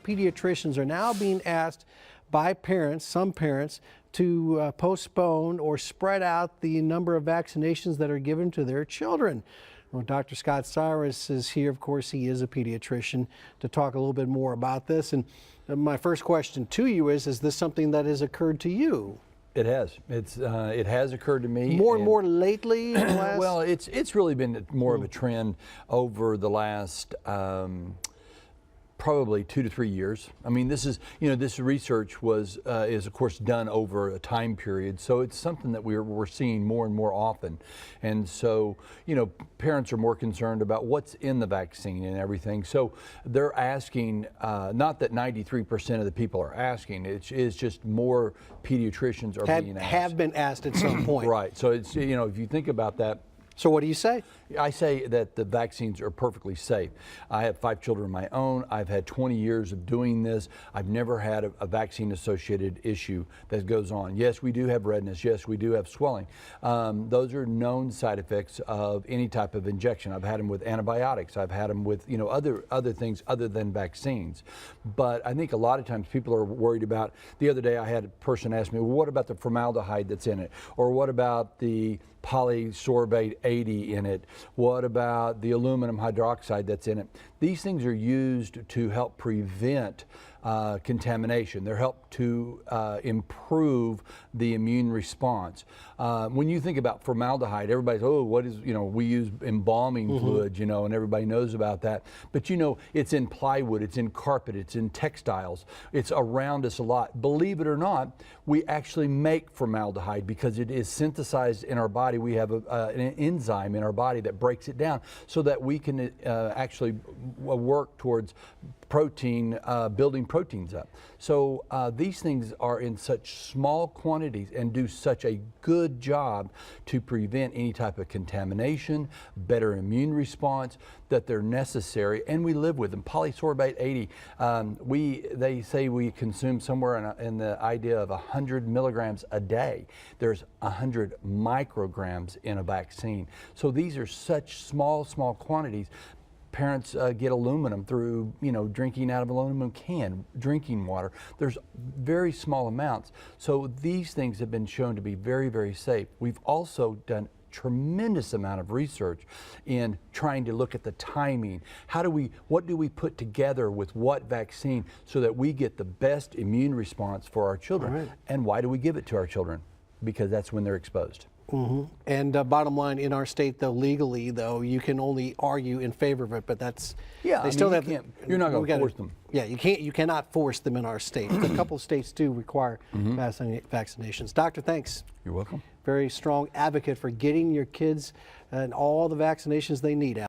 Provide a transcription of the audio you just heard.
pediatricians are now being asked by parents, some parents, to postpone or spread out the number of vaccinations that are given to their children. Well, Dr. Scott Cyrus is here. Of course, he is a pediatrician, to talk a little bit more about this. And my first question to you is this something that has occurred to you? It has. It has occurred to me. More and more lately? In the last... Well, it's really been more of a trend over the last probably 2 to 3 years. I mean, this is, this research is of course done over a time period, so it's something that we're seeing more and more often. And so, parents are more concerned about what's in the vaccine and everything. So they're asking, not that 93% of the people are asking, it's just more pediatricians are being asked. Have been asked at some point. Right. So it's, if you think about that. So what do you say? I say that the vaccines are perfectly safe. I have 5 children of my own. I've had 20 years of doing this. I've never had a vaccine-associated issue that goes on. Yes, we do have redness. Yes, we do have swelling. Those are known side effects of any type of injection. I've had them with antibiotics. I've had them with other things other than vaccines. But I think a lot of times people are worried about. The other day I had a person ask me, well, what about the formaldehyde that's in it? Or what about the polysorbate 80 in it? What about the aluminum hydroxide that's in it? These things are used to help prevent contamination. They're helped to improve the immune response. When you think about formaldehyde, everybody's, oh, what is, we use embalming fluids, and everybody knows about that. But it's in plywood, it's in carpet, it's in textiles, it's around us a lot. Believe it or not, we actually make formaldehyde because it is synthesized in our body. We have an enzyme in our body that breaks it down so that we can actually work towards protein, building proteins up. So these things are in such small quantities and do such a good job to prevent any type of contamination, better immune response, that they're necessary, and we live with them. Polysorbate 80, they say we consume somewhere in the idea of 100 milligrams a day. There's 100 micrograms in a vaccine. So these are such small quantities. Parents get aluminum through, drinking out of an aluminum can, drinking water. There's very small amounts. So these things have been shown to be very, very safe. We've also done tremendous amount of research in trying to look at the timing. What do we put together with what vaccine so that we get the best immune response for our children? Right. And why do we give it to our children? Because that's when they're exposed. And bottom line, in our state, though, legally, though, you can only argue in favor of it, but that's you're not going to force them. Yeah, you cannot force them in our state. A couple of states do require vaccinations. Doctor, thanks. You're welcome. Very strong advocate for getting your kids and all the vaccinations they need out.